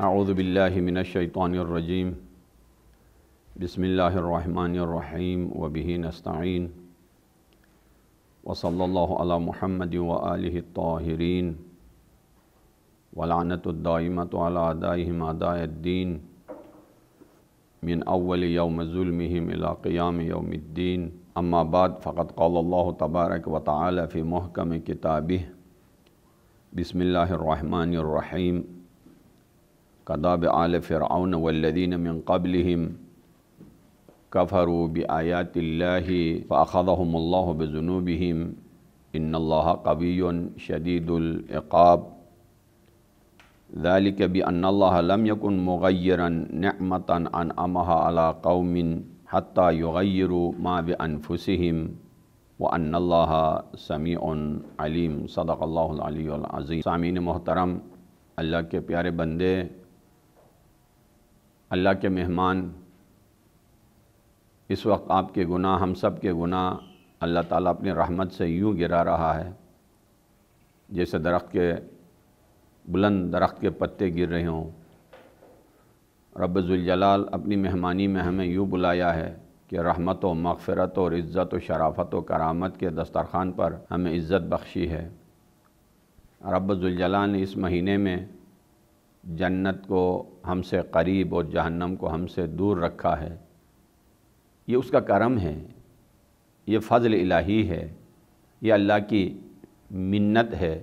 اعوذ باللہ من الشیطان الرجیم بسم اللہ الرحمن الرحیم وبہ نستعین وصلی اللہ علی محمد وآلہ الطاہرین ولعنۃ الدائمۃ علی اعدائہم اعداء الدین من اول یوم ظلمہم الی قیام یوم الدین اما بعد فقد قال اللہ تبارک و تعالی فی محکم کتابہ بسم اللہ الرحمن الرحیم کداب آل فرعون والذین من قبلہم کفروا بآیات اللہ فأخذہم اللہ بذنوبہم ان اللہ قوی شدید العقاب ذلک بأن اللہ لم یکن مغیرا نعمتا انعمها على قوم حتی یغیروا ما بانفسہم وان اللہ سمیع علیم صدق اللہ العلی العظیم۔ سامعین محترم، اللہ کے پیارے بندے، اللہ کے مہمان، اس وقت آپ کے گناہ، ہم سب کے گناہ اللہ تعالیٰ اپنی رحمت سے یوں گرا رہا ہے جیسے بلند درخت کے پتے گر رہے ہوں۔ رب ذوالجلال اپنی مہمانی میں ہمیں یوں بلایا ہے کہ رحمت و مغفرت اور عزت و شرافت و کرامت کے دسترخوان پر ہمیں عزت بخشی ہے۔ رب ذوالجلال نے اس مہینے میں جنت کو ہم سے قریب اور جہنم کو ہم سے دور رکھا ہے۔ یہ اس کا کرم ہے، یہ فضل الہی ہے، یہ اللہ کی منت ہے۔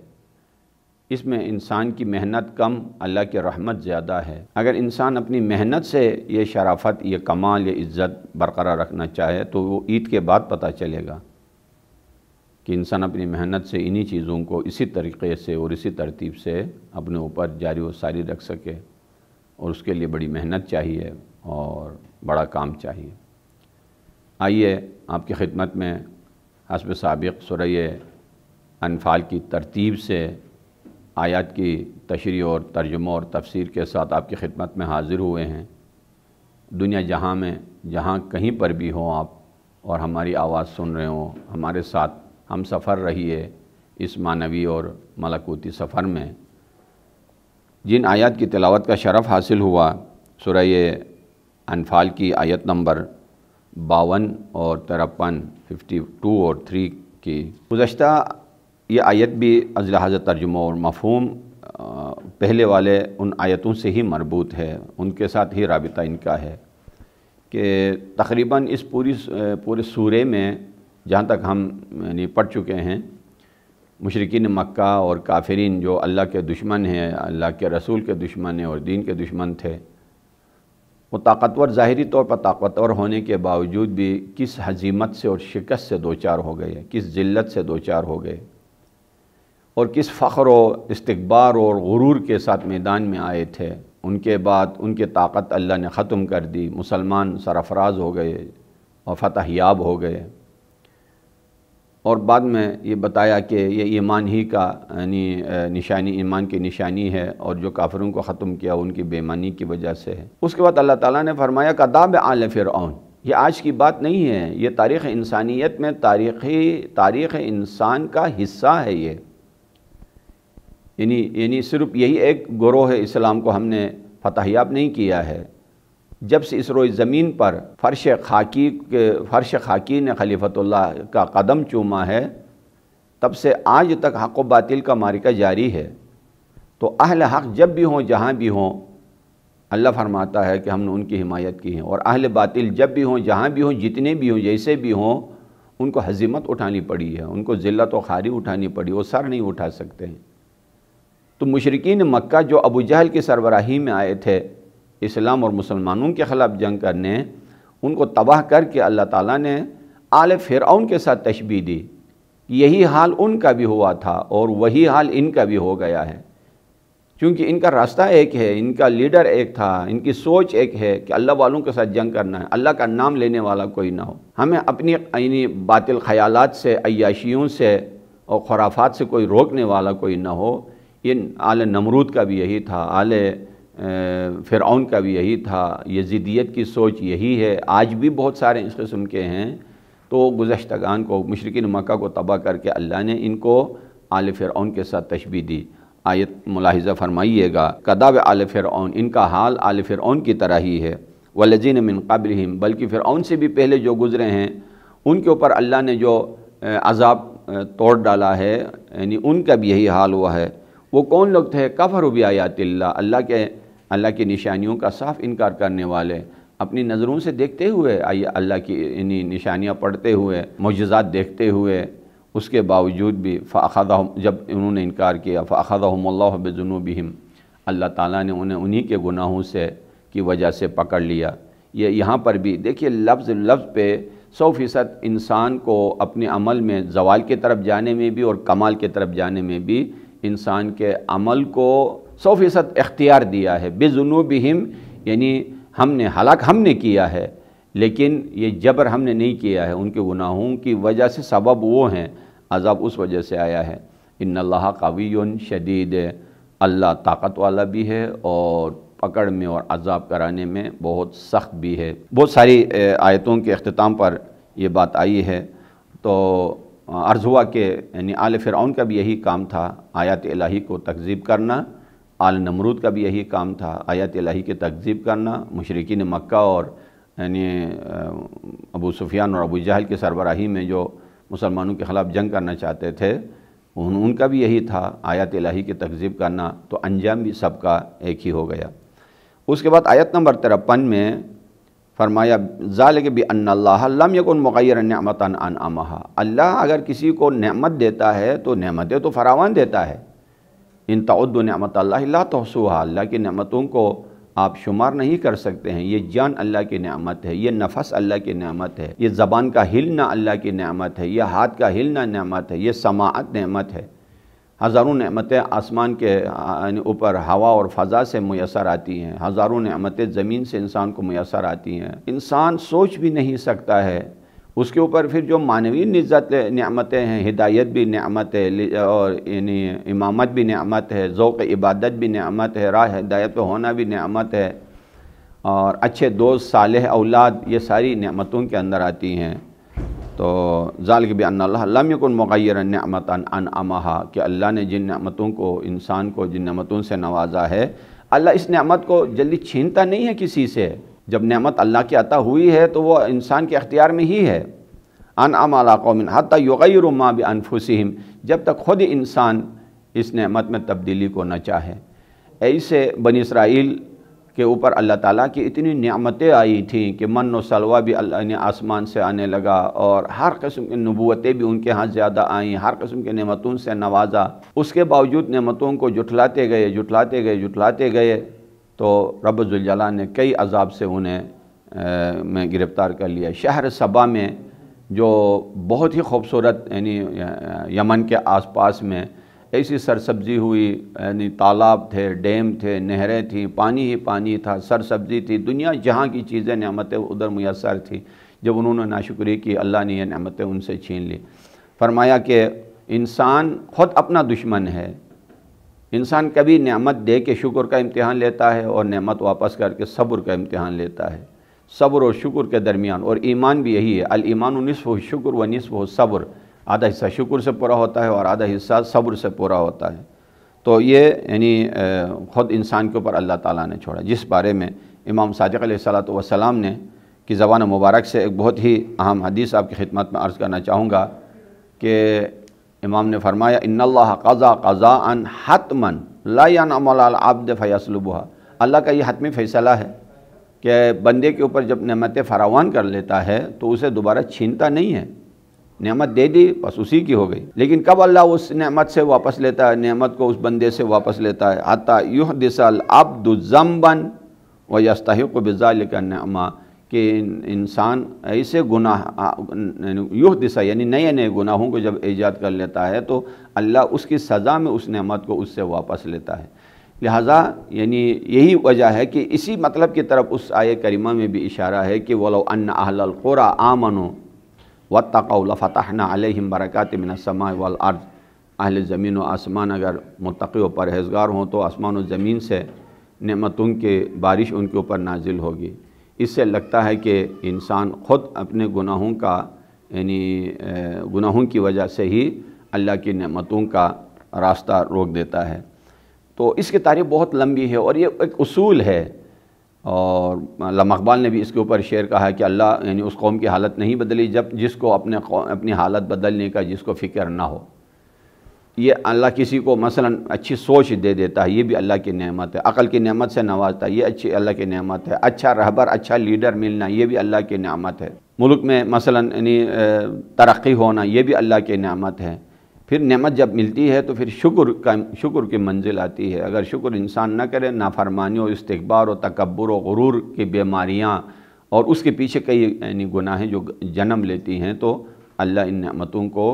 اس میں انسان کی محنت کم، اللہ کی رحمت زیادہ ہے۔ اگر انسان اپنی محنت سے یہ شرافت، یہ کمال، یہ عزت برقرار رکھنا چاہے تو وہ عید کے بعد پتہ چلے گا کہ انسان اپنی محنت سے انہی چیزوں کو اسی طریقے سے اور اسی ترتیب سے اپنے اوپر جاری و ساری رکھ سکے، اور اس کے لیے بڑی محنت چاہیے اور بڑا کام چاہیے۔ آئیے آپ کی خدمت میں حسب سابق سورہ انفال کی ترتیب سے آیات کی تشریح اور ترجمہ اور تفسیر کے ساتھ آپ کی خدمت میں حاضر ہوئے ہیں۔ دنیا جہاں میں جہاں کہیں پر بھی ہوں آپ اور ہماری آواز سن رہے ہوں، ہمارے ساتھ ہم سفر رہیے اس معنوی اور ملکوتی سفر میں۔ جن آیات کی تلاوت کا شرف حاصل ہوا، سورہ انفال کی آیت نمبر 52 اور 53، 52 اور 3 کی گزشتہ یہ آیت بھی از لحاظ ترجمہ اور مفہوم پہلے والے ان آیتوں سے ہی مربوط ہے، ان کے ساتھ ہی رابطہ ان کا ہے کہ تقریباً اس پورے سورے میں جہاں تک ہم پڑھ چکے ہیں، مشرکین مکہ اور کافرین جو اللہ کے دشمن ہیں، اللہ کے رسول کے دشمن ہیں اور دین کے دشمن تھے، وہ طاقتور، ظاہری طور پر طاقتور ہونے کے باوجود بھی کس ہزیمت سے اور شکست سے دوچار ہو گئے، کس ذلت سے دوچار ہو گئے، اور کس فخر و استکبار اور غرور کے ساتھ میدان میں آئے تھے۔ ان کے بعد ان کی طاقت اللہ نے ختم کر دی، مسلمان سرفراز ہو گئے اور فتح یاب ہو گئے، اور بعد میں یہ بتایا کہ یہ ایمان ہی کا نشانی، ایمان کی نشانی ہے، اور جو کافروں کو ختم کیا ان کی بے ایمانی کی وجہ سے ہے۔ اس کے بعد اللہ تعالیٰ نے فرمایا کداب آل فرعون، یہ آج کی بات نہیں ہے، یہ تاریخ انسانیت میں تاریخ انسان کا حصہ ہے۔ یہ یعنی صرف یہی ایک گروہ اسلام کو ہم نے فتح یاب نہیں کیا ہے۔ جب سے اس روئے زمین پر فرش خاکی نے خلیفۃ اللہ کا قدم چوما ہے، تب سے آج تک حق و باطل کا معرکہ جاری ہے۔ تو اہل حق جب بھی ہوں، جہاں بھی ہوں، اللہ فرماتا ہے کہ ہم نے ان کی حمایت کی ہے، اور اہل باطل جب بھی ہوں، جہاں بھی ہوں، جتنے بھی ہوں، جیسے بھی ہوں، ان کو ہزیمت اٹھانی پڑی ہے، ان کو ذلت و خواری اٹھانی پڑی، وہ سر نہیں اٹھا سکتے ہیں۔ تو مشرکین مکہ جو ابو جہل کی سربراہی میں آئے تھے اسلام اور مسلمانوں کے خلاف جنگ کرنے، ان کو تباہ کر کے اللہ تعالیٰ نے آل فرعون کے ساتھ تشبیہ دی۔ یہی حال ان کا بھی ہوا تھا اور وہی حال ان کا بھی ہو گیا ہے، کیونکہ ان کا راستہ ایک ہے، ان کا لیڈر ایک تھا، ان کی سوچ ایک ہے کہ اللہ والوں کے ساتھ جنگ کرنا ہے، اللہ کا نام لینے والا کوئی نہ ہو، ہمیں اپنی باطل خیالات سے، عیاشیوں سے اور خرافات سے کوئی روکنے والا کوئی نہ ہو۔ یہ آل نمرود کا بھی یہی تھا، آل فرعون کا بھی یہی تھا، یزیدیت کی سوچ یہی ہے، آج بھی بہت سارے اس قسم کے ہیں۔ تو گزشتگان کو، مشرکین مکہ کو تباہ کر کے اللہ نے ان کو آل فرعون کے ساتھ تشبیہ دی۔ آیت ملاحظہ فرمائیے گا، کداب آل فرعون، ان کا حال آل فرعون کی طرح ہی ہے، والذین من قبلہم، بلکہ فرعون سے بھی پہلے جو گزرے ہیں ان کے اوپر اللہ نے جو عذاب توڑ ڈالا ہے، یعنی ان کا بھی یہی حال ہوا ہے۔ وہ کون لوگ تھے؟ کفروا بآیات اللہ، اللہ کی نشانیوں کا صاف انکار کرنے والے، اپنی نظروں سے دیکھتے ہوئے، اللہ کی یعنی نشانیاں پڑھتے ہوئے، معجزات دیکھتے ہوئے، اس کے باوجود بھی فأخذہم، جب انہوں نے انکار کیا، فأخذہم اللہ بذنوبہم، اللہ تعالیٰ نے انہیں انہی کے گناہوں سے کی وجہ سے پکڑ لیا۔ یہ یہاں پر بھی دیکھیے لفظ پہ 100% انسان کو اپنے عمل میں زوال کی طرف جانے میں بھی اور کمال کی طرف جانے میں بھی انسان کے عمل کو 100% اختیار دیا ہے۔ بذنوبہم یعنی ہلاک ہم نے کیا ہے، لیکن یہ جبر ہم نے نہیں کیا ہے، ان کے گناہوں کی وجہ سے سبب وہ ہیں، عذاب اس وجہ سے آیا ہے۔ ان اللہ قوی شدید، اللہ طاقت والا بھی ہے اور پکڑ میں اور عذاب کرانے میں بہت سخت بھی ہے۔ بہت ساری آیتوں کے اختتام پر یہ بات آئی ہے۔ تو عرض ہوا کہ یعنی آل فرعون کا بھی یہی کام تھا، آیات الہی کو تکذیب کرنا، آل نمرود کا بھی یہی کام تھا، آیات الہی کی تکذیب کرنا، مشرکین مکہ اور یعنی ابو سفیان اور ابو جہل کی سربراہی میں جو مسلمانوں کے خلاف جنگ کرنا چاہتے تھے ان کا بھی یہی تھا، آیات الہی کی تکذیب کرنا، تو انجام بھی سب کا ایک ہی ہو گیا۔ اس کے بعد آیت نمبر 53 میں فرمایا ذالک بأن اللہ لم یکن مغیرا نعمتا انعمہا، اللہ اگر کسی کو نعمت دیتا ہے تو نعمتیں تو فراوان دیتا ہے۔ ان تعدوا نعمت اللہ لا تحصوها، اللہ کی نعمتوں کو آپ شمار نہیں کر سکتے ہیں۔ یہ جان اللہ کی نعمت ہے، یہ نفس اللہ کی نعمت ہے، یہ زبان کا ہلنا اللہ کی نعمت ہے، یہ ہاتھ کا ہلنا نعمت ہے، یہ سماعت نعمت ہے۔ ہزاروں نعمتیں آسمان کے اوپر ہوا اور فضا سے میسر آتی ہیں، ہزاروں نعمتیں زمین سے انسان کو میسر آتی ہیں، انسان سوچ بھی نہیں سکتا ہے۔ اس کے اوپر پھر جو معنوی نعمتیں ہیں، ہدایت بھی نعمت ہے اور یعنی امامت بھی نعمت ہے، ذوق عبادت بھی نعمت ہے، راہ ہدایت پہ ہونا بھی نعمت ہے، اور اچھے دوست، صالح اولاد، یہ ساری نعمتوں کے اندر آتی ہیں۔ تو ذالک بأن اللہ لم یکن مغیرا نعمتا انعمہا، کہ اللہ نے جن نعمتوں کو انسان کو جن نعمتوں سے نوازا ہے، اللہ اس نعمت کو جلدی چھینتا نہیں ہے کسی سے۔ جب نعمت اللہ کی عطا ہوئی ہے تو وہ انسان کے اختیار میں ہی ہے۔ انعم علی قوم حتی یغیروا ما بانفسہم، جب تک خود انسان اس نعمت میں تبدیلی کو نہ چاہے۔ ایسے بنی اسرائیل کے اوپر اللہ تعالیٰ کی اتنی نعمتیں آئی تھیں کہ من و سلوہ بھی اللہ نے آسمان سے آنے لگا، اور ہر قسم کی نبوتیں بھی ان کے ہاں زیادہ آئیں، ہر قسم کے نعمتوں سے نوازا۔ اس کے باوجود نعمتوں کو جھٹلاتے گئے تو رب ذوالجلال نے کئی عذاب سے انہیں میں گرفتار کر لیا۔ شہر سبا میں جو بہت ہی خوبصورت یعنی یمن کے آس پاس میں ایسی سرسبزی ہوئی، یعنی تالاب تھے، ڈیم تھے، نہریں تھیں، پانی ہی پانی تھا، سرسبزی تھی، دنیا جہاں کی چیزیں نعمتیں ادھر میسر تھی۔ جب انہوں نے ناشکری کی، اللہ نے یہ نعمتیں ان سے چھین لی۔ فرمایا کہ انسان خود اپنا دشمن ہے۔ انسان کبھی نعمت دے کے شکر کا امتحان لیتا ہے اور نعمت واپس کر کے صبر کا امتحان لیتا ہے۔ صبر اور شکر کے درمیان، اور ایمان بھی یہی ہے، الایمان نصف الشکر و نصف الصبر، آدھا حصہ شکر سے پورا ہوتا ہے اور آدھا حصہ صبر سے پورا ہوتا ہے۔ تو یہ یعنی خود انسان کے اوپر اللہ تعالیٰ نے چھوڑا، جس بارے میں امام صادق علیہ السلام نے کی زبان مبارک سے ایک بہت ہی اہم حدیث آپ کی خدمت میں عرض کرنا چاہوں گا کہ امام نے فرمایا ان اللہ قضا قضاء حتما لا ينعم علی العبد فیسلبها، اللہ کا یہ حتمی فیصلہ ہے کہ بندے کے اوپر جب نعمتیں فراوان کر لیتا ہے تو اسے دوبارہ چھینتا نہیں ہے۔ نعمت دے دی بس اسی کی ہو گئی، لیکن کب اللہ اس نعمت سے واپس لیتا ہے، نعمت کو اس بندے سے واپس لیتا ہے، حتی یحدث العبد ذنبا ویستحق بذلک النعمہ، کہ انسان ایسے گناہ یحدث یعنی نئے نئے گناہوں کو جب ایجاد کر لیتا ہے تو اللہ اس کی سزا میں اس نعمت کو اس سے واپس لیتا ہے۔ لہٰذا یعنی یہی وجہ ہے کہ اسی مطلب کی طرف اس آیہ کریمہ میں بھی اشارہ ہے کہ وَلَوْ أَنَّ أَهْلَ الْقُرَىٰ آمَنُوا وَاتَّقَوْا لَفَتَحْنَا عَلَيْهِمْ بَرَكَاتٍ مِنَ السَّمَاءِ وَالْأَرْضِ، اہل زمین و آسمان اگر متقی و پرہیزگار ہوں تو آسمان و زمین سے نعمتوں کی بارش ان کے اوپر نازل ہوگی۔ اس سے لگتا ہے کہ انسان خود اپنے گناہوں کا یعنی گناہوں کی وجہ سے ہی اللہ کی نعمتوں کا راستہ روک دیتا ہے۔ تو اس کی تعریف بہت لمبی ہے اور یہ ایک اصول ہے، اور علامہ اقبال نے بھی اس کے اوپر شعر کہا ہے کہ اللہ یعنی اس قوم کی حالت نہیں بدلی جس کو اپنی حالت بدلنے کا جس کو فکر نہ ہو۔ یہ اللہ کسی کو مثلا اچھی سوچ دے دیتا ہے، یہ بھی اللہ کی نعمت ہے، عقل کی نعمت سے نوازتا ہے، یہ اچھی اللہ کی نعمت ہے، اچھا رہبر اچھا لیڈر ملنا یہ بھی اللہ کی نعمت ہے، ملک میں مثلا یعنی ترقی ہونا یہ بھی اللہ کی نعمت ہے۔ پھر نعمت جب ملتی ہے تو پھر شکر کی منزل آتی ہے۔ اگر شکر انسان نہ کرے، نافرمانی و استکبار و تکبر و غرور کی بیماریاں اور اس کے پیچھے کئی یعنی گناہیں جو جنم لیتی ہیں، تو اللہ ان نعمتوں کو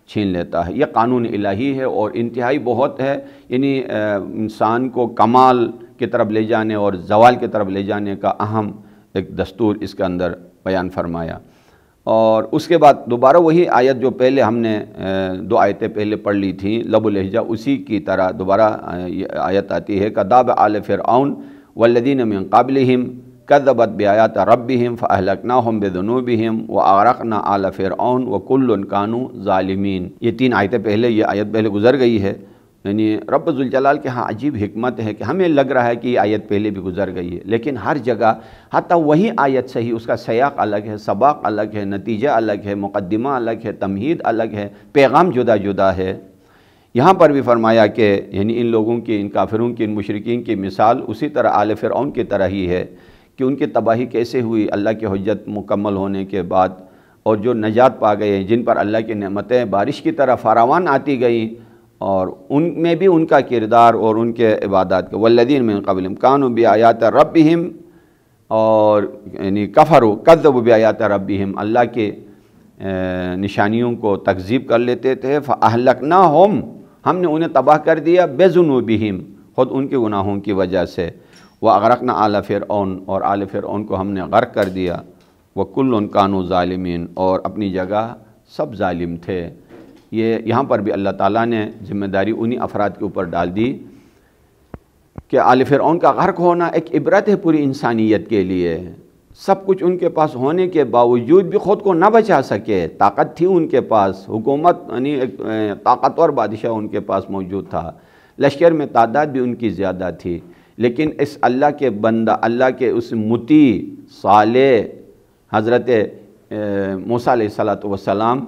چھین لیتا ہے۔ یہ قانون الہی ہے اور انتہائی بہت ہے، یعنی انسان کو کمال کی طرف لے جانے اور زوال کی طرف لے جانے کا اہم ایک دستور اس کے اندر بیان فرمایا۔ اور اس کے بعد دوبارہ وہی آیت جو پہلے ہم نے 2 آیتیں پہلے پڑھ لی تھیں لب و لہجہ اسی کی طرح دوبارہ یہ آیت آتی ہے کذاب آل فرعون والذین من قبلہم کذبت بآیات ربہم فاہلکناہم بذنوبہم واغرقنا آل فرعون وکل کانوا ظالمین۔ یہ 3 آیتیں پہلے یہ آیت پہلے گزر گئی ہے، یعنی رب ذوالجلال کے ہاں عجیب حکمت ہے کہ ہمیں لگ رہا ہے کہ یہ آیت پہلے بھی گزر گئی ہے، لیکن ہر جگہ حتیٰ وہی آیت صحیح اس کا سیاق الگ ہے، سباق الگ ہے، نتیجہ الگ ہے، مقدمہ الگ ہے، تمہید الگ ہے، پیغام جدا جدا ہے۔ یہاں پر بھی فرمایا کہ یعنی ان لوگوں کی، ان کافروں کی، ان مشرکین کی مثال اسی طرح آل فرعون کی طرح ہی ہے کہ ان کی تباہی کیسے ہوئی اللہ کی حجت مکمل ہونے کے بعد، اور جو نجات پا گئے جن پر اللہ کی نعمتیں بارش کی طرح فراوان آتی گئیں، اور ان میں بھی ان کا کردار اور ان کے عبادات کے والذین من قبلہم کانوا بآیات ربہم، اور یعنی کفروا کذبوا بآیات ربہم، اللہ کے نشانیوں کو تکذیب کر لیتے تھے، فاہلکناہم، ہم نے انہیں تباہ کر دیا، بذنوبہم، خود ان کے گناہوں کی وجہ سے، واغرقنا آل فرعون، اور آل فرعون کو ہم نے غرق کر دیا، وکل کانوا ظالمین، اور اپنی جگہ سب ظالم تھے۔ یہاں پر بھی اللہ تعالیٰ نے ذمہ داری انہی افراد کے اوپر ڈال دی کہ آل فرعون کا غرق ہونا ایک عبرت ہے پوری انسانیت کے لیے۔ سب کچھ ان کے پاس ہونے کے باوجود بھی خود کو نہ بچا سکے، طاقت تھی ان کے پاس، حکومت یعنی ایک طاقتور بادشاہ ان کے پاس موجود تھا، لشکر میں تعداد بھی ان کی زیادہ تھی، لیکن اس اللہ کے بندہ، اللہ کے اس مطیع صالح حضرت موسیٰ علیہ السلام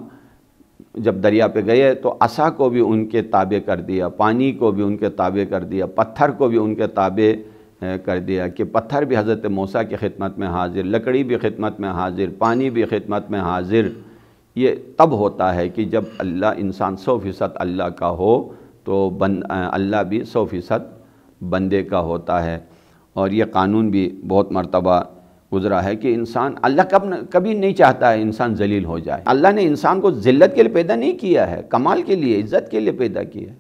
جب دریا پہ گئے تو عصا کو بھی ان کے تابع کر دیا، پانی کو بھی ان کے تابع کر دیا، پتھر کو بھی ان کے تابع کر دیا کہ پتھر بھی حضرت موسیٰ کی خدمت میں حاضر، لکڑی بھی خدمت میں حاضر، پانی بھی خدمت میں حاضر۔ یہ تب ہوتا ہے کہ جب اللہ انسان 100% اللہ کا ہو تو اللہ بھی 100% بندے کا ہوتا ہے۔ اور یہ قانون بھی بہت مرتبہ گزرا ہے کہ انسان، اللہ کبھی نہیں چاہتا ہے انسان ذلیل ہو جائے۔ اللہ نے انسان کو ذلت کے لیے پیدا نہیں کیا ہے، کمال کے لیے، عزت کے لیے پیدا کیا ہے۔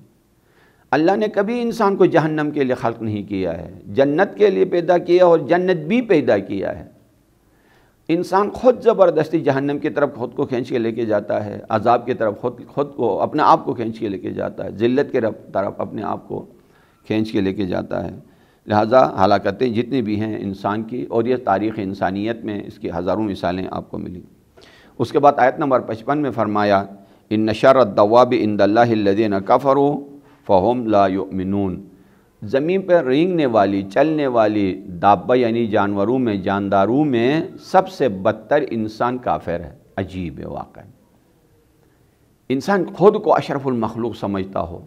اللہ نے کبھی انسان کو جہنم کے لیے خلق نہیں کیا ہے، جنت کے لیے پیدا کیا اور جنت بھی پیدا کیا ہے۔ انسان خود زبردستی جہنم کی طرف خود کو کھینچ کے لے کے جاتا ہے، عذاب کی طرف خود کو اپنے آپ کو کھینچ کے لے کے جاتا ہے، ذلت کی طرف اپنے آپ کو کھینچ کے لے کے جاتا ہے۔ لہٰذا ہلاکتیں جتنی بھی ہیں انسان کی، اور یہ تاریخ انسانیت میں اس کی ہزاروں مثالیں آپ کو ملیں۔ اس کے بعد آیت نمبر 55 میں فرمایا ان شر الدواب عند اللہ الذین کفروا فہم لا یؤمنون۔ زمین پر رینگنے والی، چلنے والی دابہ یعنی جانوروں میں، جانداروں میں سب سے بدتر انسان کافر ہے۔ عجیب ہے واقعی، انسان خود کو اشرف المخلوق سمجھتا ہو،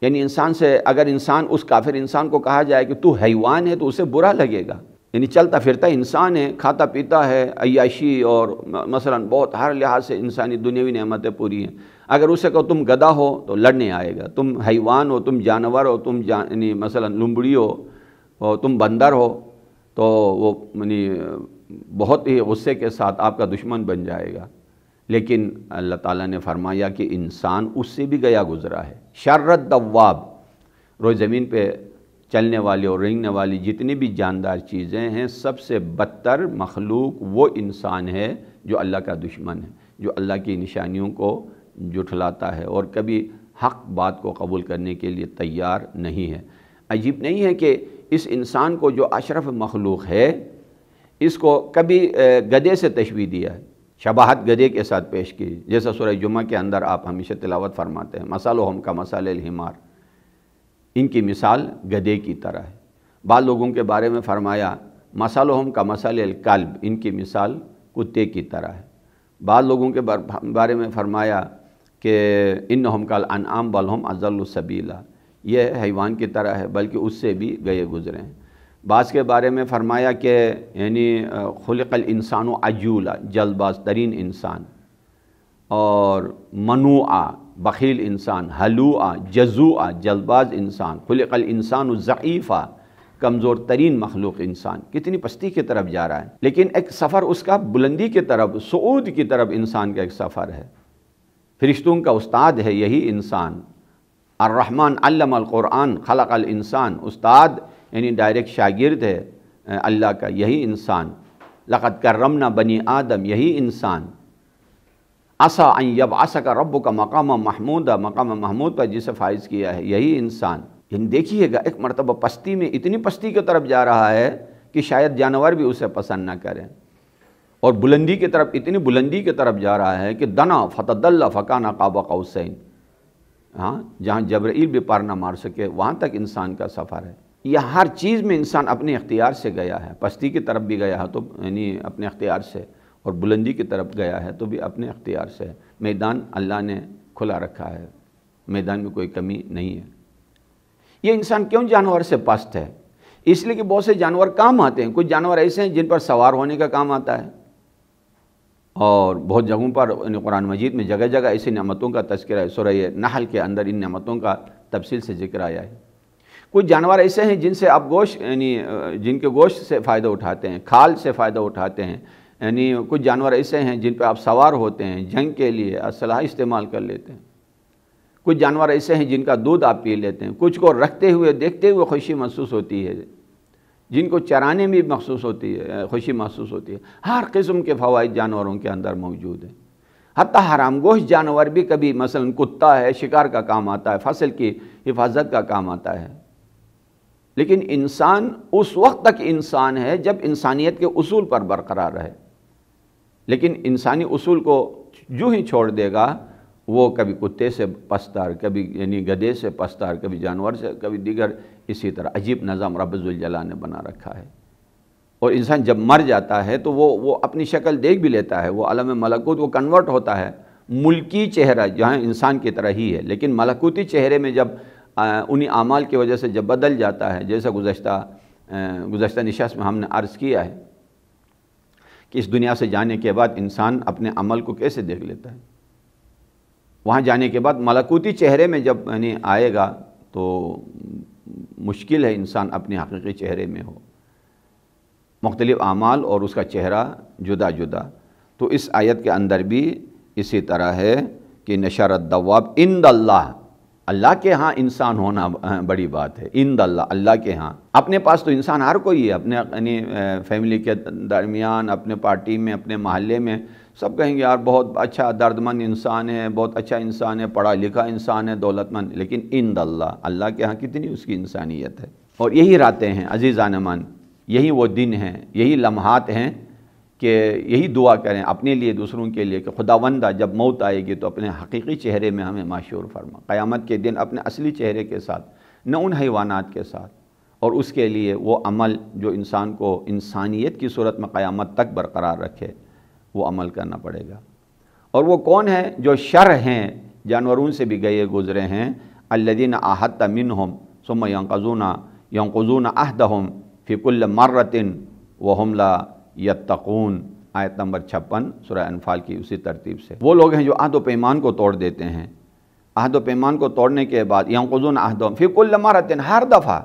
یعنی انسان سے اگر انسان اس کافر انسان کو کہا جائے کہ تو حیوان ہے تو اسے برا لگے گا، یعنی چلتا پھرتا انسان ہے، کھاتا پیتا ہے، عیاشی اور مثلا بہت ہر لحاظ سے انسانی دنیاوی نعمتیں پوری ہیں، اگر اسے کہو تم گدھا ہو تو لڑنے آئے گا، تم حیوان ہو، تم جانور ہو، تم یعنی مثلا لمبڑی ہو اور تم بندر ہو، تو وہ یعنی بہت ہی غصے کے ساتھ آپ کا دشمن بن جائے گا۔ لیکن اللہ تعالیٰ نے فرمایا کہ انسان اس سے بھی گیا گزرا ہے۔ شر الدواب، روز زمین پہ چلنے والی اور رینگنے والی جتنی بھی جاندار چیزیں ہیں، سب سے بدتر مخلوق وہ انسان ہے جو اللہ کا دشمن ہے، جو اللہ کی نشانیوں کو جھٹلاتا ہے اور کبھی حق بات کو قبول کرنے کے لیے تیار نہیں ہے۔ عجیب نہیں ہے کہ اس انسان کو جو اشرف مخلوق ہے، اس کو کبھی گدھے سے تشبیہ دیا ہے، شباہت گدھے کے ساتھ پیش کی، جیسا سورہ جمعہ کے اندر آپ ہمیشہ تلاوت فرماتے ہیں مثلہم کمثل الحمار۔ ان کی مثال گدھے کی طرح ہے۔ بعض لوگوں کے بارے میں فرمایا مثلہم کمثل الکلب، ان کی مثال کتے کی طرح ہے۔ بعض لوگوں کے بارے میں فرمایا کہ انہم کالانعام بل ہم اضل سبیلا، یہ حیوان کی طرح ہے بلکہ اس سے بھی گئے گزرے ہیں۔ بعض کے بارے میں فرمایا کہ یعنی خلق الانسان عجولا، جلد باز ترین انسان، اور منوعا بخیل انسان، ہلوعا جزوعا جلد باز انسان، خلق الانسان ضعیفا کمزور ترین مخلوق انسان۔ کتنی پستی کی طرف جا رہا ہے، لیکن ایک سفر اس کا بلندی کی طرف، صعود کی طرف انسان کا ایک سفر ہے۔ فرشتوں کا استاد ہے یہی انسان۔ الرحمن علم القرآن خلق الانسان، استاد یعنی ڈائریکٹ شاگرد ہے اللہ کا یہی انسان۔ لقد کرمنا بنی آدم، یہی انسان۔ عسیٰ ان یبعثک ربک مقام محمود، مقام محمود پر جسے فائز کیا ہے یہی انسان۔ یعنی دیکھیے گا ایک مرتبہ پستی میں اتنی پستی کی طرف جا رہا ہے کہ شاید جانور بھی اسے پسند نہ کریں، اور بلندی کی طرف، اتنی بلندی کی طرف جا رہا ہے کہ دنا فتدلی فکان قاب قوسین، ہاں جہاں جبرائیل بھی پار نہ مار سکے وہاں تک انسان کا سفر ہے۔ یہ ہر چیز میں انسان اپنے اختیار سے گیا ہے، پستی کی طرف بھی گیا ہے تو یعنی اپنے اختیار سے، اور بلندی کی طرف گیا ہے تو بھی اپنے اختیار سے۔ میدان اللہ نے کھلا رکھا ہے، میدان میں کوئی کمی نہیں ہے۔ یہ انسان کیوں جانور سے پست ہے؟ اس لیے کہ بہت سے جانور کام آتے ہیں، کچھ جانور ایسے ہیں جن پر سوار ہونے کا کام آتا ہے، اور بہت جگہوں پر قرآن مجید میں جگہ جگہ ایسی نعمتوں کا تذکرہ ہے۔ سورہ نحل کے اندر ان نعمتوں کا تفصیل سے ذکر آیا ہے۔ کچھ جانور ایسے ہیں جن سے آپ گوشت یعنی جن کے گوشت سے فائدہ اٹھاتے ہیں، کھال سے فائدہ اٹھاتے ہیں، یعنی کچھ جانور ایسے ہیں جن پہ آپ سوار ہوتے ہیں، جنگ کے لیے اسلحہ استعمال کر لیتے ہیں۔ کچھ جانور ایسے ہیں جن کا دودھ آپ پی لیتے ہیں، کچھ کو رکھتے ہوئے دیکھتے ہوئے خوشی محسوس ہوتی ہے، جن کو چرانے میں محسوس ہوتی ہے، خوشی محسوس ہوتی ہے۔ ہر قسم کے فوائد جانوروں کے اندر موجود ہیں۔ حتیٰ حرام گوشت جانور بھی کبھی مثلا کتا ہے، شکار کا کام آتا ہے، فصل کی حفاظت کا کام آتا ہے، لیکن انسان اس وقت تک انسان ہے جب انسانیت کے اصول پر برقرار رہے، لیکن انسانی اصول کو جو ہی چھوڑ دے گا وہ کبھی کتے سے پستار، کبھی یعنی گدھے سے پستار، کبھی جانور سے، کبھی دیگر اسی طرح عجیب نظام رب ذوالجلال نے بنا رکھا ہے۔ اور انسان جب مر جاتا ہے تو وہ اپنی شکل دیکھ بھی لیتا ہے، وہ عالم ملکوت وہ کنورٹ ہوتا ہے، ملکی چہرہ جہاں انسان کی طرح ہی ہے، لیکن ملکوتی چہرے میں جب انہی اعمال کی وجہ سے جب بدل جاتا ہے، جیسا گزشتہ نشست میں ہم نے عرض کیا ہے کہ اس دنیا سے جانے کے بعد انسان اپنے عمل کو کیسے دیکھ لیتا ہے، وہاں جانے کے بعد ملکوتی چہرے میں جب یعنی آئے گا تو مشکل ہے انسان اپنے حقیقی چہرے میں ہو، مختلف اعمال اور اس کا چہرہ جدا جدا۔ تو اس آیت کے اندر بھی اسی طرح ہے کہ نشر الدواب عند اللہ، اللہ کے ہاں انسان ہونا بڑی بات ہے، عند اللہ، اللہ کے ہاں۔ اپنے پاس تو انسان ہر کوئی ہے، اپنے یعنی فیملی کے درمیان، اپنے پارٹی میں، اپنے محلے میں سب کہیں گے یار بہت اچھا درد مند انسان ہے، بہت اچھا انسان ہے، پڑھا لکھا انسان ہے، دولت مند، لیکن عند اللہ، اللہ کے ہاں کتنی اس کی انسانیت ہے۔ اور یہی راتیں ہیں عزیزان من، یہی وہ دن ہیں، یہی لمحات ہیں کہ یہی دعا کریں اپنے لیے، دوسروں کے لیے کہ خداوندہ جب موت آئے گی تو اپنے حقیقی چہرے میں ہمیں معشور فرما، قیامت کے دن اپنے اصلی چہرے کے ساتھ، نہ ان حیوانات کے ساتھ، اور اس کے لیے وہ عمل جو انسان کو انسانیت کی صورت میں قیامت تک برقرار رکھے، وہ عمل کرنا پڑے گا۔ اور وہ کون ہیں جو شر ہیں، جانوروں سے بھی گئے گزرے ہیں، الذین عاہدت منہم ثم ینقضون عہدہم فی کل مرۃ وہم لا یتقون، آیت نمبر 56 سورہ انفال کی اسی ترتیب سے۔ وہ لوگ ہیں جو عہد و پیمان کو توڑ دیتے ہیں، عہد و پیمان کو توڑنے کے بعد ینقضون عہدہم فی کل مرۃ، ہر دفعہ،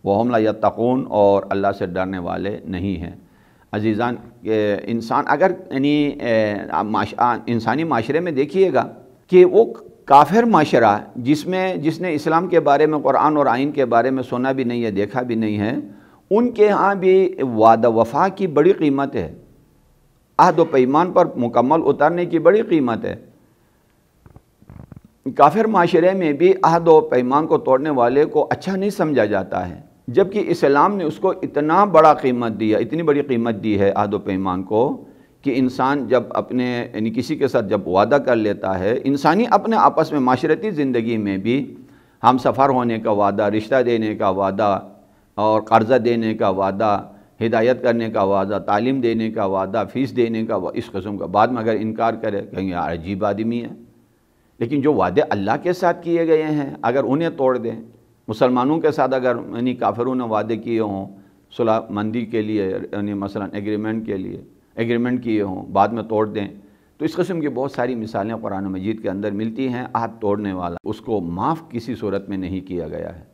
وہم لا یتقون، اور اللہ سے ڈرنے والے نہیں ہیں۔ عزیزان، انسان اگر یعنی انسانی معاشرے میں دیکھیے گا کہ وہ کافر معاشرہ جس نے اسلام کے بارے میں، قرآن اور آئین کے بارے میں سنا بھی نہیں ہے، دیکھا بھی نہیں ہے، ان کے ہاں بھی وعدہ وفا کی بڑی قیمت ہے، عہد و پیمان پر مکمل اترنے کی بڑی قیمت ہے۔ کافر معاشرے میں بھی عہد و پیمان کو توڑنے والے کو اچھا نہیں سمجھا جاتا ہے، جبکہ اسلام نے اس کو اتنا بڑا قیمت دیا، اتنی بڑی قیمت دی ہے عہد و پیمان کو، کہ انسان جب اپنے یعنی کسی کے ساتھ جب وعدہ کر لیتا ہے، انسانی اپنے آپس میں معاشرتی زندگی میں بھی ہم سفر ہونے کا وعدہ، رشتہ دینے کا وعدہ اور قرضہ دینے کا وعدہ، ہدایت کرنے کا وعدہ، تعلیم دینے کا وعدہ، فیس دینے کا اس قسم کا، بعد میں اگر انکار کرے کہیں یار عجیب آدمی ہے۔ لیکن جو وعدے اللہ کے ساتھ کیے گئے ہیں اگر انہیں توڑ دیں، مسلمانوں کے ساتھ اگر یعنی کافروں نے وعدے کیے ہوں صلح مندی کے لیے، یعنی مثلا ایگریمنٹ کیے ہوں، بعد میں توڑ دیں، تو اس قسم کی بہت ساری مثالیں قرآن مجید کے اندر ملتی ہیں۔ عہد توڑنے والا اس کو معاف کسی صورت میں نہیں کیا گیا ہے۔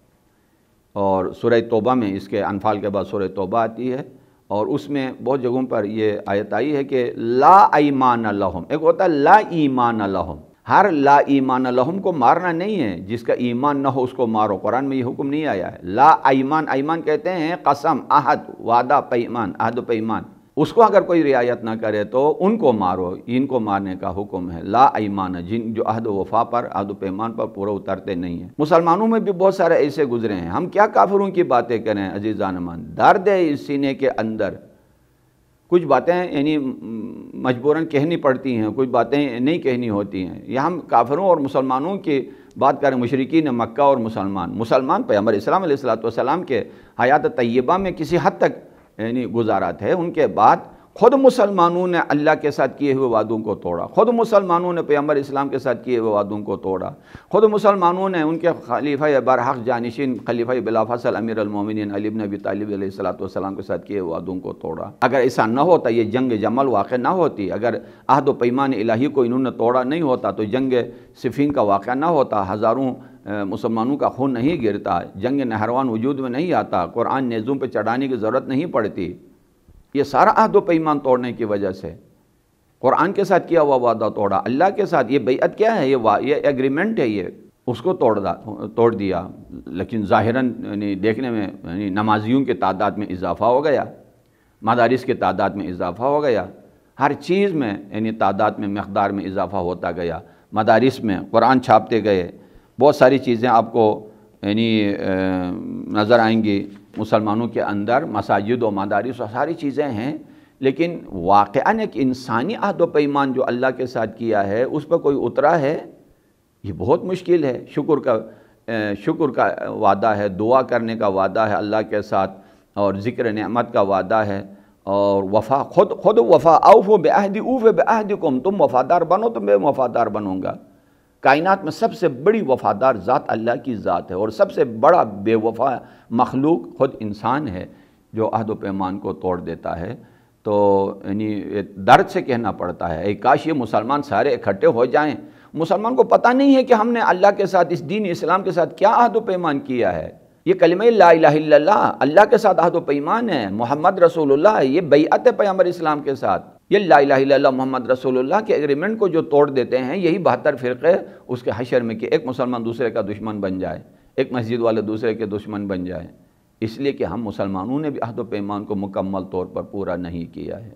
اور سورہ توبہ میں، اس کے انفال کے بعد سورہ توبہ آتی ہے، اور اس میں بہت جگہوں پر یہ آیت آئی ہے کہ لا ایمان لہم، ایک ہوتا ہے لا ایمان لہم، ہر لا ایمان لہم کو مارنا نہیں ہے، جس کا ایمان نہ ہو اس کو مارو، قرآن میں یہ حکم نہیں آیا ہے۔ لا ایمان، ایمان کہتے ہیں قسم، عہد، وعدہ، پیمان، عہد و پیمان، اس کو اگر کوئی رعایت نہ کرے تو ان کو مارو، ان کو مارنے کا حکم ہے۔ لا ایمان، جن جو عہد و وفا پر، عہد و پیمان پر پورا اترتے نہیں ہیں۔ مسلمانوں میں بھی بہت سارے ایسے گزرے ہیں، ہم کیا کافروں کی باتیں کریں عزیزان مان، درد ہے اس سینے کے اندر، کچھ باتیں یعنی مجبوراً کہنی پڑتی ہیں، کچھ باتیں نہیں کہنی ہوتی ہیں۔ یہ ہم کافروں اور مسلمانوں کی بات کریں، مشرکین مکہ اور مسلمان پیغمبر اسلام علیہ السلام کے حیات طیبہ میں کسی حد تک یعنی گزارا تھے، ان کے بعد خود مسلمانوں نے اللہ کے ساتھ کیے ہوئے وعدوں کو توڑا، خود مسلمانوں نے پیغمبر اسلام کے ساتھ کیے ہوئے وعدوں کو توڑا، خود مسلمانوں نے ان کے خلیفہ برحق جانشین، خلیفہ بلا فصل امیر المومنین علی بن ابی طالب علیہ السلام کے ساتھ کیے ہوئے وعدوں کو توڑا۔ اگر ایسا نہ ہوتا، یہ جنگ جمل واقع نہ ہوتی، اگر عہد و پیمان الہی کو انہوں نے توڑا نہیں ہوتا تو جنگ صفین کا واقعہ نہ ہوتا، ہزاروں مسلمانوں کا خون نہیں گرتا، جنگ نہروان وجود میں نہیں آتا، قرآن نیزوں پہ چڑھانے کی ضرورت نہیں پڑتی۔ یہ سارا عہد و پیمان توڑنے کی وجہ سے، قرآن کے ساتھ کیا ہوا وعدہ توڑا، اللہ کے ساتھ، یہ بیعت کیا ہے، یہ ایگریمنٹ ہے، یہ اس کو توڑ دیا۔ لیکن ظاہراً یعنی دیکھنے میں یعنی نمازیوں کی تعداد میں اضافہ ہو گیا، مدارس کی تعداد میں اضافہ ہو گیا، ہر چیز میں یعنی تعداد میں، مقدار میں اضافہ ہوتا گیا، مدارس میں قرآن چھاپتے گئے، بہت ساری چیزیں آپ کو یعنی نظر آئیں گی مسلمانوں کے اندر، مساجد و مدارس و ساری چیزیں ہیں، لیکن واقعاً ایک انسانی عہد و پیمان جو اللہ کے ساتھ کیا ہے اس پر کوئی اترا ہے، یہ بہت مشکل ہے۔ شکر کا وعدہ ہے، دعا کرنے کا وعدہ ہے اللہ کے ساتھ، اور ذکر نعمت کا وعدہ ہے، اور وفا، خود وفا، اوفوا بعہدی اوف بعہدکم، تم وفادار بنو تو میں وفادار بنوں گا۔ کائنات میں سب سے بڑی وفادار ذات اللہ کی ذات ہے، اور سب سے بڑا بے وفا مخلوق خود انسان ہے جو عہد و پیمان کو توڑ دیتا ہے۔ تو یعنی درد سے کہنا پڑتا ہے، کاش یہ مسلمان سارے اکٹھے ہو جائیں۔ مسلمان کو پتہ نہیں ہے کہ ہم نے اللہ کے ساتھ، اس دین اسلام کے ساتھ کیا عہد و پیمان کیا ہے۔ یہ کلمہ لا الہ الا اللہ، اللہ کے ساتھ عہد و پیمان ہے، محمد رسول اللہ ہے، یہ بیعت ہے پیغمبر اسلام کے ساتھ۔ یہ لا الہ الا اللہ محمد رسول اللہ کے ایگریمنٹ کو جو توڑ دیتے ہیں، یہی 72 فرقے اس کے حشر میں، کہ ایک مسلمان دوسرے کا دشمن بن جائے، ایک مسجد والے دوسرے کے دشمن بن جائے، اس لیے کہ ہم مسلمانوں نے بھی عہد و پیمان کو مکمل طور پر پورا نہیں کیا ہے۔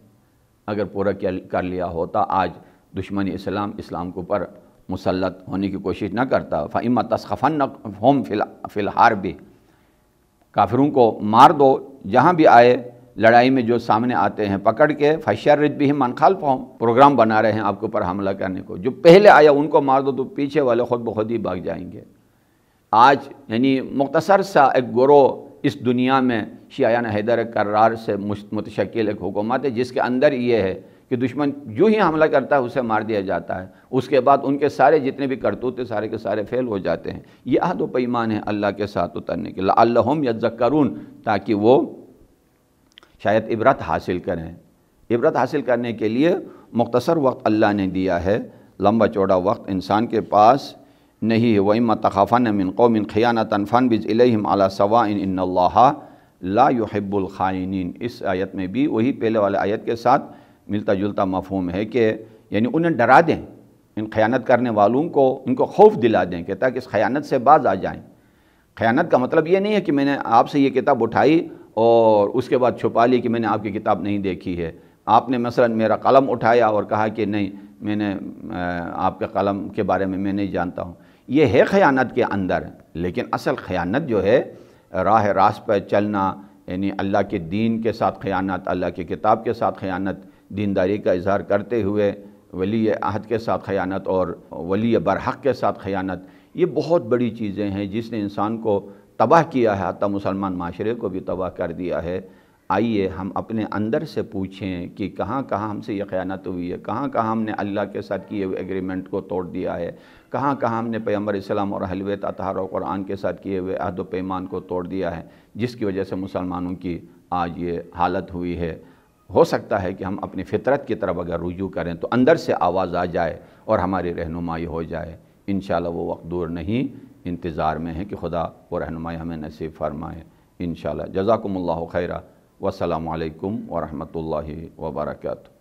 اگر پورا کر لیا ہوتا، آج دشمن اسلام کے اوپر مسلط ہونے کی کوشش نہ کرتا۔ فَإِمَّا تَسْخَفَنَّهُمْ فِي الْحَرْبِ، کافروں کو مار دو جہاں بھی آئے، لڑائی میں جو سامنے آتے ہیں پکڑ کے، فَشَرِّدْ بِهِمْ مَنْ خَلْفَهُمْ، پروگرام بنا رہے ہیں آپ کے اوپر حملہ کرنے کو، جو پہلے آیا ان کو مار دو تو پیچھے والے خود بخود ہی بھاگ جائیں گے۔ آج یعنی مختصر سا ایک گروہ اس دنیا میں شیعیان حیدر کرار سے متشکل ایک حکومت ہے، جس کے اندر یہ ہے کہ دشمن جو ہی حملہ کرتا ہے اسے مار دیا جاتا ہے، اس کے بعد ان کے سارے جتنے بھی کرتوت ہیں سارے کے سارے فیل ہو جاتے ہیں۔ یہ عہد و پیمان ہے اللہ کے ساتھ اترنے کے، لعلہم یذکرون، تاکہ وہ شاید عبرت حاصل کریں۔ عبرت حاصل کرنے کے لیے مختصر وقت اللہ نے دیا ہے، لمبا چوڑا وقت انسان کے پاس نہیں ہے۔ وَإِمَّا تَخَافَنَّ مِنْ قَوْمٍ خِيَانَةً فَانْبِذْ إِلَيْهِمْ عَلَى سَوَاءٍ إِنَّ اللَّهَ لَا يُحِبُّ الْخَائِنِينَ۔ اس آیت میں بھی وہی پہلے والے آیت کے ساتھ ملتا جلتا مفہوم ہے کہ یعنی انہیں ڈرا دیں، ان خیانت کرنے والوں کو، ان کو خوف دلا دیں کہ تاکہ اس خیانت سے باز آ جائیں۔ خیانت کا مطلب یہ نہیں ہے کہ میں نے آپ سے یہ کتاب اٹھائی اور اس کے بعد چھپا لی کہ میں نے آپ کی کتاب نہیں دیکھی ہے، آپ نے مثلا میرا قلم اٹھایا اور کہا کہ نہیں میں نے آپ کے قلم کے بارے میں نہیں جانتا ہوں، یہ ہے خیانت کے اندر۔ لیکن اصل خیانت جو ہے راہ راست پر چلنا، یعنی اللہ کے دین کے ساتھ خیانت، اللہ کی کتاب کے ساتھ خیانت، دینداری کا اظہار کرتے ہوئے ولی عہد کے ساتھ خیانت اور ولی برحق کے ساتھ خیانت، یہ بہت بڑی چیزیں ہیں جس نے انسان کو تباہ کیا ہے، حتیٰ مسلمان معاشرے کو بھی تباہ کر دیا ہے۔ آئیے ہم اپنے اندر سے پوچھیں کہ کہاں کہاں ہم سے یہ خیانت ہوئی ہے، کہاں کہاں ہم نے اللہ کے ساتھ کیے ہوئے ایگریمنٹ کو توڑ دیا ہے، کہاں کہاں ہم نے پیغمبر اسلام اور اہل بیت اطہار و قرآن کے ساتھ کیے ہوئے عہد و پیمان کو توڑ دیا ہے، جس کی وجہ سے مسلمانوں کی آج یہ حالت ہوئی ہے۔ ہو سکتا ہے کہ ہم اپنی فطرت کی طرف اگر رجوع کریں تو اندر سے آواز آ جائے اور ہماری رہنمائی ہو جائے۔ انشاءاللہ وہ وقت دور نہیں، انتظار میں ہے کہ خدا وہ رہنمائی ہمیں نصیب فرمائے انشاءاللہ۔ جزاکم اللہ خیرہ، والسلام علیکم ورحمۃ اللہ وبرکاتہ۔